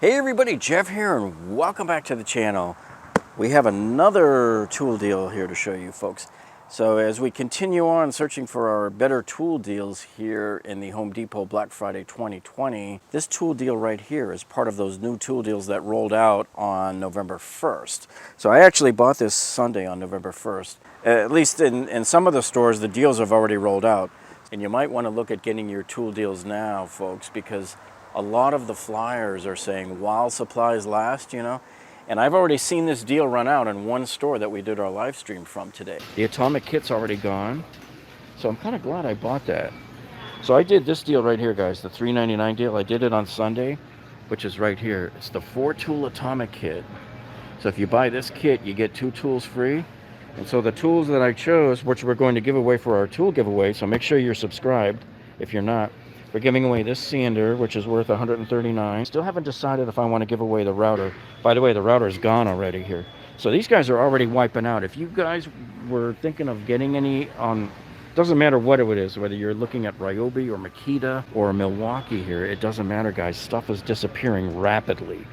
Hey everybody, Jeff here and welcome back to the channel. We have another tool deal here to show you folks. So as we continue on searching for our better tool deals here in the Home Depot Black Friday 2020, this tool deal right here is part of those new tool deals that rolled out on November 1st. So I actually bought this Sunday on November 1st. At least in some of the stores, the deals have already rolled out. And you might want to look at getting your tool deals now, folks, because a lot of the flyers are saying while supplies last, and I've already seen this deal run out in one store that we did our live stream from today. The atomic kit's already gone, so I'm kind of glad I bought that. So I did this deal right here, guys, the $3.99 deal. I did it on Sunday, which is right here. It's the 4-tool atomic kit. So if you buy this kit, you get 2 tools free. And so the tools that I chose, which we're going to give away for our tool giveaway, so make sure you're subscribed if you're not. We're giving away this sander, which is worth $139. Still haven't decided if I want to give away the router. By the way, the router is gone already here. So these guys are already wiping out. If you guys were thinking of getting any on, doesn't matter what it is, whether you're looking at Ryobi or Makita or Milwaukee here, it doesn't matter, guys. Stuff is disappearing rapidly.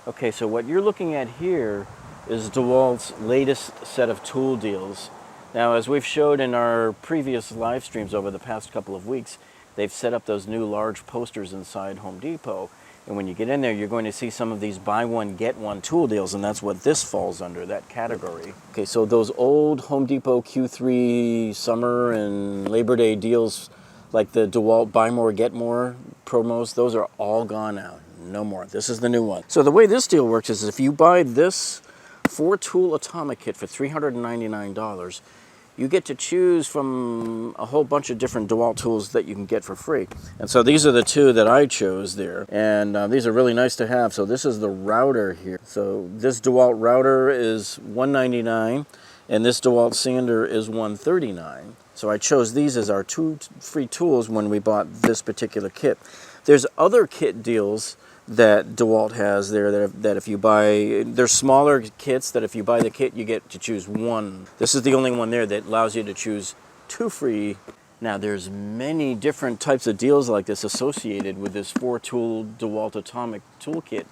Okay, so what you're looking at here is DeWalt's latest set of tool deals. Now, as we've showed in our previous live streams over the past couple of weeks, they've set up those new large posters inside Home Depot. And when you get in there, you're going to see some of these buy one, get one tool deals, and that's what this falls under, that category. Okay, so those old Home Depot Q3 summer and Labor Day deals, like the DeWalt buy more, get more promos, those are all gone now. No more. This is the new one. So the way this deal works is if you buy this 4-tool atomic kit for $399, you get to choose from a whole bunch of different DeWalt tools that you can get for free. And so these are the 2 that I chose there. And these are really nice to have. So this is the router here. So this DeWalt router is $199 and this DeWalt sander is $139. So I chose these as our 2 free tools when we bought this particular kit. There's other kit deals that DeWalt has there that if you buy, there's smaller kits that if you buy the kit, you get to choose 1. This is the only one there that allows you to choose 2 free. Now, there's many different types of deals like this associated with this 4-tool DeWalt Atomic toolkit.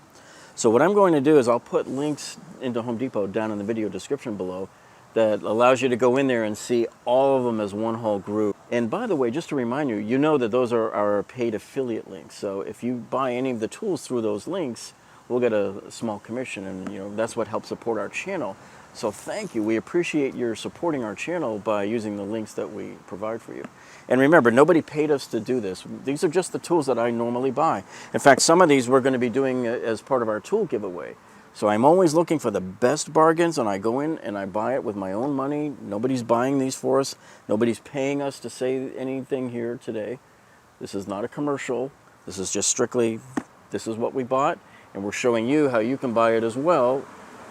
So what I'm going to do is I'll put links into Home Depot down in the video description below that allows you to go in there and see all of them as one whole group. And by the way, just to remind you, you know that those are our paid affiliate links. So if you buy any of the tools through those links, we'll get a small commission, and that's what helps support our channel. So thank you. We appreciate your supporting our channel by using the links that we provide for you. And remember, nobody paid us to do this. These are just the tools that I normally buy. In fact, some of these we're going to be doing as part of our tool giveaway. So I'm always looking for the best bargains, and I go in and I buy it with my own money. Nobody's buying these for us. Nobody's paying us to say anything here today. This is not a commercial. This is just strictly, this is what we bought, and we're showing you how you can buy it as well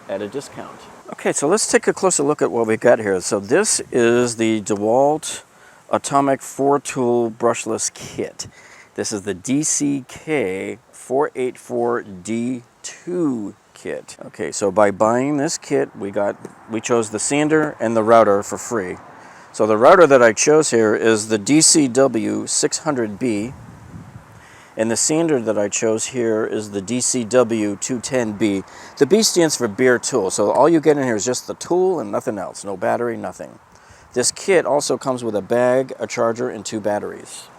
at a discount. Okay, so let's take a closer look at what we got here. So this is the DeWalt Atomic 4-tool brushless kit. This is the DCK 484D2 kit. Okay, so by buying this kit, we chose the sander and the router for free. So the router that I chose here is the DCW 600B, and the sander that I chose here is the DCW 210B. The B stands for beer tool, so all you get in here is just the tool and nothing else, no battery, nothing. This kit also comes with a bag, a charger, and 2 batteries.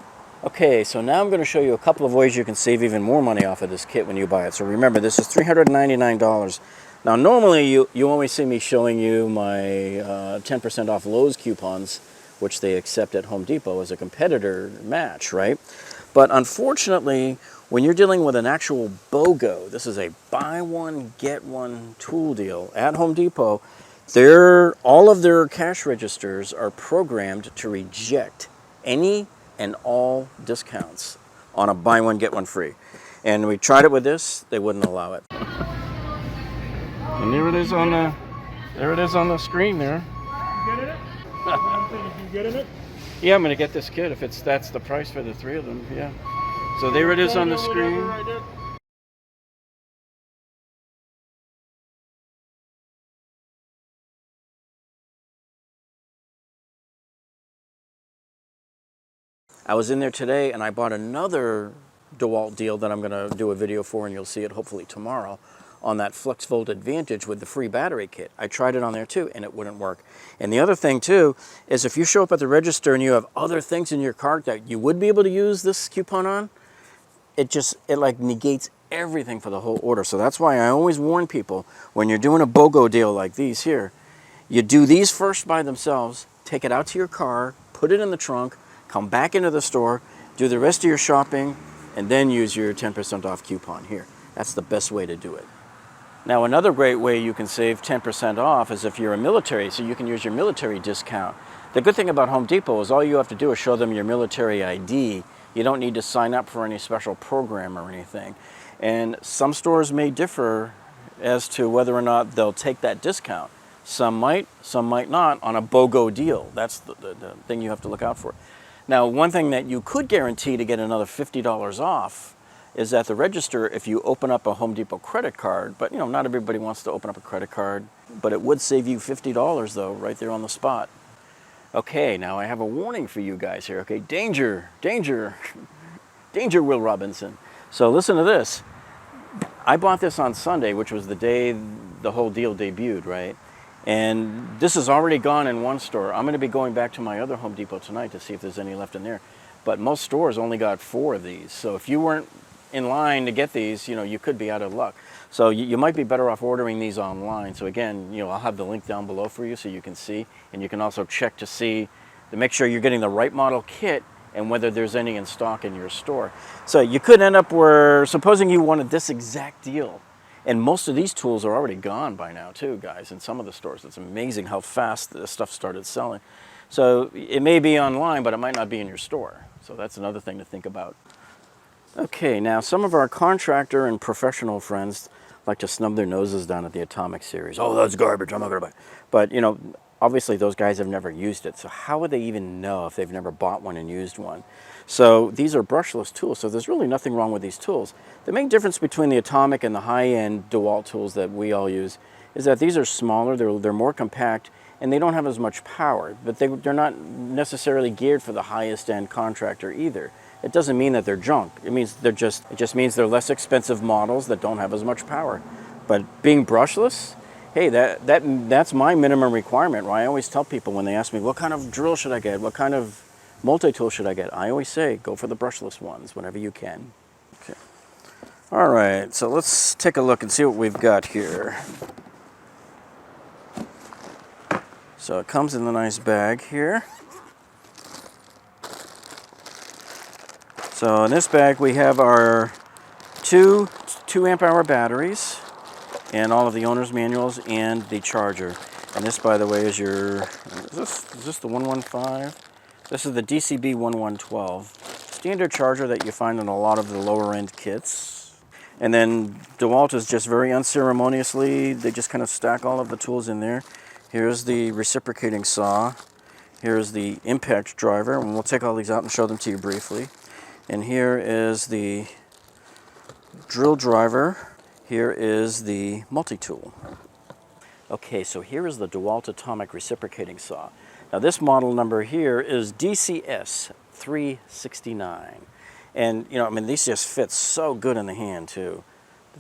Okay, so now I'm going to show you a couple of ways you can save even more money off of this kit when you buy it. So remember, this is $399. Now, normally you always see me showing you my 10% off Lowe's coupons, which they accept at Home Depot as a competitor match, right? But unfortunately, when you're dealing with an actual BOGO, this is a buy one, get one tool deal at Home Depot, all of their cash registers are programmed to reject any and all discounts on a buy one, get one free. And we tried it with this, they wouldn't allow it. And there it is on the screen there. You getting it? You getting it? Yeah, I'm gonna get this kit if that's the price for the 3 of them, yeah. So there it is on the screen. I was in there today and I bought another DeWalt deal that I'm going to do a video for, and you'll see it hopefully tomorrow, on that Flex Volt Advantage with the free battery kit. I tried it on there too, and it wouldn't work. And the other thing too is if you show up at the register and you have other things in your cart that you would be able to use this coupon on, it like negates everything for the whole order. So that's why I always warn people, when you're doing a BOGO deal like these here, you do these first by themselves, take it out to your car, put it in the trunk, come back into the store, do the rest of your shopping, and then use your 10% off coupon here. That's the best way to do it. Now, another great way you can save 10% off is if you're a military, so you can use your military discount. The good thing about Home Depot is all you have to do is show them your military ID. You don't need to sign up for any special program or anything. And some stores may differ as to whether or not they'll take that discount. Some might not on a BOGO deal. That's the thing you have to look out for. Now, one thing that you could guarantee to get another $50 off is at the register if you open up a Home Depot credit card. But, you know, not everybody wants to open up a credit card. But it would save you $50, though, right there on the spot. Okay, now I have a warning for you guys here. Okay, danger, danger, danger, Will Robinson. So listen to this. I bought this on Sunday, which was the day the whole deal debuted, right? And this is already gone in one store. I'm going to be going back to my other Home Depot tonight to see if there's any left in there. But most stores only got 4 of these. So if you weren't in line to get these, you know, you could be out of luck. So you might be better off ordering these online. So again, you know, I'll have the link down below for you so you can see. And you can also check to see, to make sure you're getting the right model kit and whether there's any in stock in your store. So you could end up where, supposing you wanted this exact deal, and most of these tools are already gone by now too, guys, in some of the stores. It's amazing how fast this stuff started selling. So it may be online, but it might not be in your store. So that's another thing to think about. Okay, now some of our contractor and professional friends like to snub their noses down at the Atomic series. Oh, that's garbage, I'm not gonna buy it. But, you know, obviously those guys have never used it. So how would they even know if they've never bought one and used one? So these are brushless tools, so there's really nothing wrong with these tools. The main difference between the Atomic and the high-end DeWalt tools that we all use is that these are smaller, they're more compact, and they don't have as much power, but they're not necessarily geared for the highest end contractor either. It doesn't mean that they're junk. It just means they're less expensive models that don't have as much power. But being brushless, hey, that's my minimum requirement. Right? I always tell people when they ask me, what kind of drill should I get? What kind of multi-tool should I get? I always say, go for the brushless ones whenever you can. Okay. All right, so let's take a look and see what we've got here. So it comes in the nice bag here. So in this bag we have our two 2-amp-hour batteries and all of the owner's manuals and the charger. And this, by the way, is your, is this the 115? This is the DCB 1112. Standard charger that you find in a lot of the lower end kits. And then DeWalt is just very unceremoniously, they just kind of stack all of the tools in there. Here's the reciprocating saw. Here's the impact driver, and we'll take all these out and show them to you briefly. And here is the drill driver. Here is the multi-tool. Okay, so here is the DeWalt Atomic reciprocating saw. Now this model number here is DCS 369. And, you know, I mean, these just fit so good in the hand too.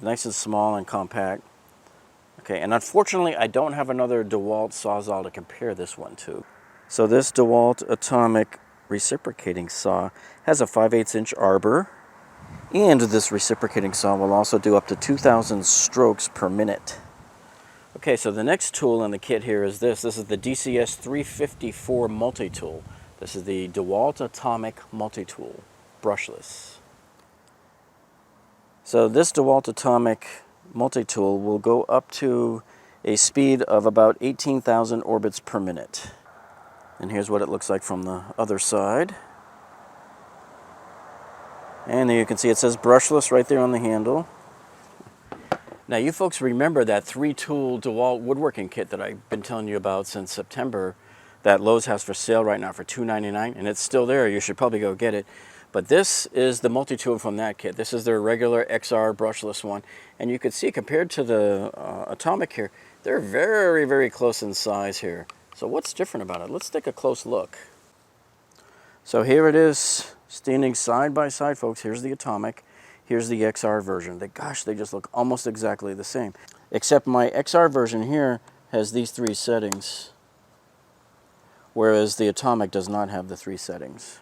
Nice and small and compact. Okay, and unfortunately I don't have another DeWalt Sawzall to compare this one to. So this DeWalt Atomic reciprocating saw has a 5/8" arbor, and this reciprocating saw will also do up to 2,000 strokes per minute. Okay, so the next tool in the kit here is this. This is the DCS 354 multi-tool. This is the DeWalt Atomic multi-tool, brushless. So this DeWalt Atomic multi-tool will go up to a speed of about 18,000 orbits per minute. And here's what it looks like from the other side. And there you can see it says brushless right there on the handle. Now you folks remember that 3-tool DeWalt woodworking kit that I've been telling you about since September that Lowe's has for sale right now for $2.99, and it's still there. You should probably go get it. But this is the multi-tool from that kit. This is their regular XR brushless one. And you can see compared to the Atomic here, they're very, very close in size here. So what's different about it? Let's take a close look. So here it is Standing side by side, folks, here's the Atomic, here's the XR version. Gosh, they just look almost exactly the same. Except my XR version here has these 3 settings, whereas the Atomic does not have the 3 settings.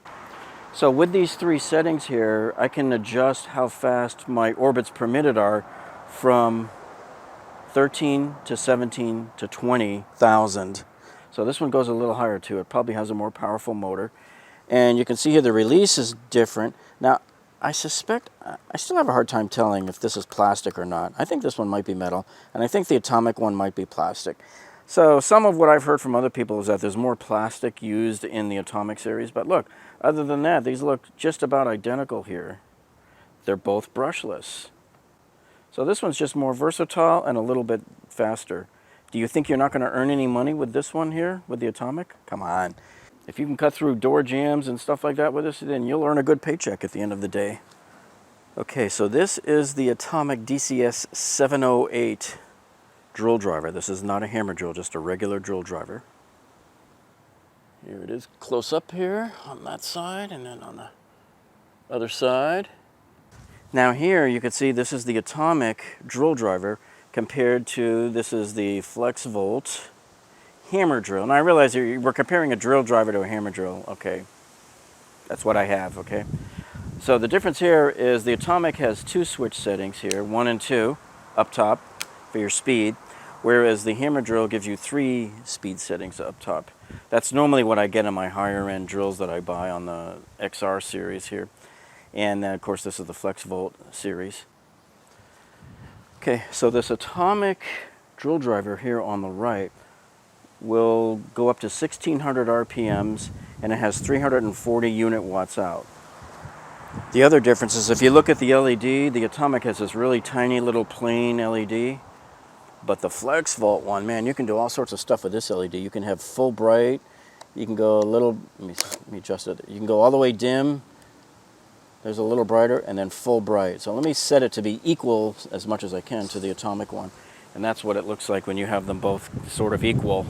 So with these 3 settings here, I can adjust how fast my orbits per minute are from 13 to 17 to 20,000. So this one goes a little higher too. It probably has a more powerful motor. And you can see here the release is different. Now, I suspect, I still have a hard time telling if this is plastic or not. I think this one might be metal, and I think the Atomic one might be plastic. So some of what I've heard from other people is that there's more plastic used in the Atomic series. But look, other than that, these look just about identical here. They're both brushless. So this one's just more versatile and a little bit faster. Do you think you're not going to earn any money with this one here, with the Atomic? Come on. If you can cut through door jams and stuff like that with this, then you'll earn a good paycheck at the end of the day. Okay, so this is the Atomic DCS 708 drill driver. This is not a hammer drill, just a regular drill driver. Here it is close up here on that side and then on the other side. Now here you can see this is the Atomic drill driver compared to this is the FlexVolt hammer drill. Now I realize we're comparing a drill driver to a hammer drill. Okay, that's what I have, okay? So the difference here is the Atomic has 2 switch settings here, 1 and 2 up top for your speed, whereas the hammer drill gives you 3 speed settings up top. That's normally what I get in my higher end drills that I buy on the XR series here. And then, of course, this is the FlexVolt series. Okay, so this Atomic drill driver here on the right will go up to 1600 RPMs, and it has 340 unit watts out. The other difference is if you look at the LED, the Atomic has this really tiny little plain LED, but the FlexVolt one, man, you can do all sorts of stuff with this LED. You can have full bright, you can go a little, let me adjust it, you can go all the way dim. There's a little brighter, and then full bright. So let me set it to be equal as much as I can to the Atomic one. And that's what it looks like when you have them both sort of equal.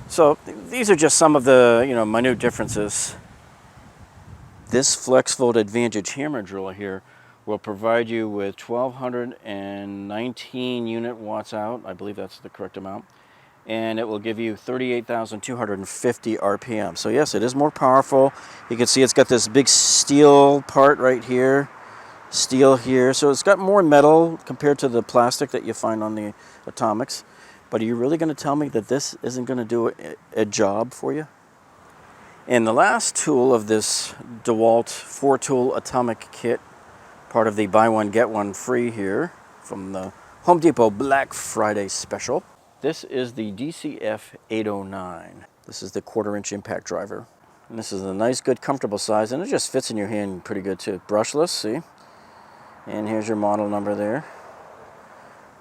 So these are just some of the, minute differences. This FlexVolt Advantage hammer drill here will provide you with 1219 unit watts out. I believe that's the correct amount. And it will give you 38,250 RPM. So yes, it is more powerful. You can see it's got this big steel part right here, steel here. So it's got more metal compared to the plastic that you find on the Atomics. But are you really going to tell me that this isn't going to do a job for you? And the last tool of this DeWalt 4-tool Atomic kit, part of the buy one get one free here from the Home Depot Black Friday special. This is the DCF 809. This is the 1/4-inch impact driver. And this is a nice, good, comfortable size, and it just fits in your hand pretty good too. Brushless, see? And here's your model number there.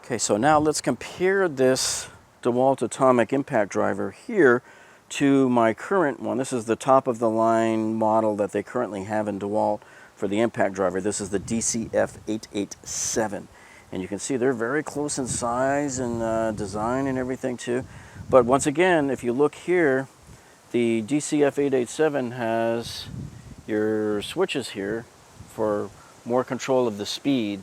Okay, so now let's compare this DeWalt Atomic impact driver here to my current one. This is the top of the line model that they currently have in DeWalt for the impact driver. This is the DCF 887. And you can see they're very close in size and design and everything too. But once again, if you look here, the DCF 887 has your switches here for more control of the speed.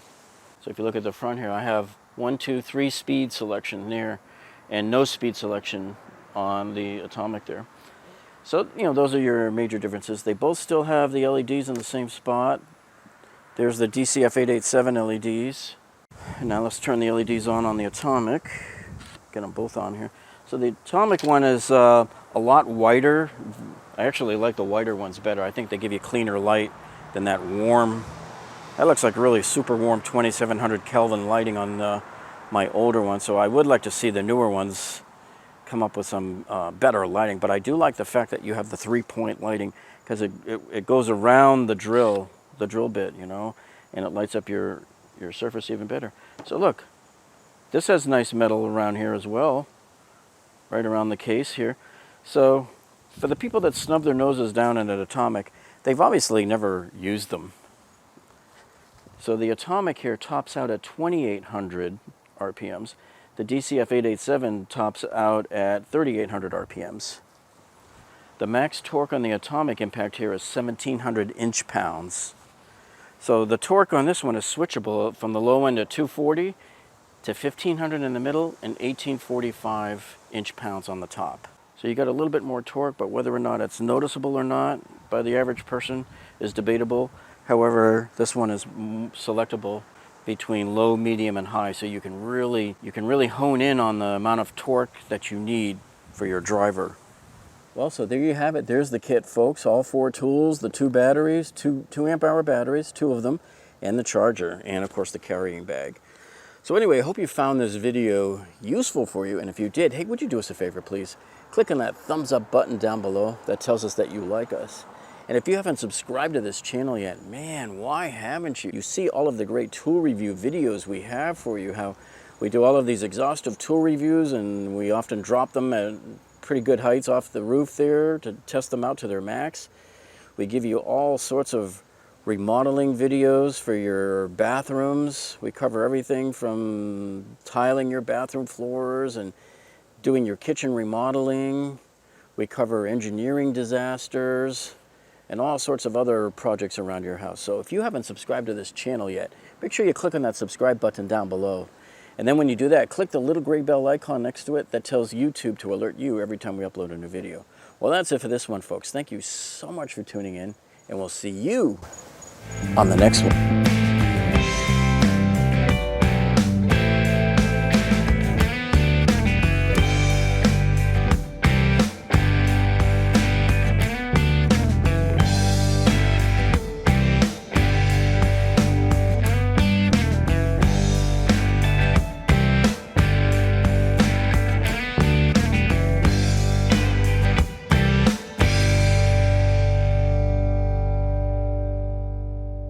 So if you look at the front here, I have 1, 2, 3 speed selection there and no speed selection on the Atomic there. So, those are your major differences. They both still have the LEDs in the same spot. There's the DCF 887 LEDs. Now let's turn the LEDs on the Atomic. Get them both on here. So the Atomic one is a lot whiter. I actually like the whiter ones better. I think they give you cleaner light than that warm. That looks like really super warm 2700 Kelvin lighting on my older one. So I would like to see the newer ones come up with some better lighting. But I do like the fact that you have the 3-point lighting because it goes around the drill bit, and it lights up your surface even better. So look, this has nice metal around here as well, right around the case here. So for the people that snub their noses down at an Atomic, they've obviously never used them. So the Atomic here tops out at 2800 RPMs. The DCF 887 tops out at 3800 RPMs. The max torque on the atomic impact here is 1,700 inch-pounds. So the torque on this one is switchable from the low end at 240 to 1,500 in the middle and 1,845 inch-pounds on the top. So you got a little bit more torque, but whether or not it's noticeable or not by the average person is debatable. However, this one is selectable between low, medium, and high, so you can really hone in on the amount of torque that you need for your driver. Well, so there you have it. There's the kit, folks. All 4 tools, the 2 batteries, 2 amp-hour batteries, 2 of them, and the charger, and of course the carrying bag. So anyway, I hope you found this video useful for you, and if you did, hey, would you do us a favor, please? Click on that thumbs up button down below. That tells us that you like us. And if you haven't subscribed to this channel yet, man, why haven't you? You see all of the great tool review videos we have for you, how we do all of these exhaustive tool reviews, and we often drop them at pretty good heights off the roof there to test them out to their max. We give you all sorts of remodeling videos for your bathrooms. We cover everything from tiling your bathroom floors and doing your kitchen remodeling. We cover engineering disasters and all sorts of other projects around your house. So if you haven't subscribed to this channel yet, make sure you click on that subscribe button down below. And then when you do that, click the little gray bell icon next to it that tells YouTube to alert you every time we upload a new video. Well, that's it for this one, folks. Thank you so much for tuning in, and we'll see you on the next one.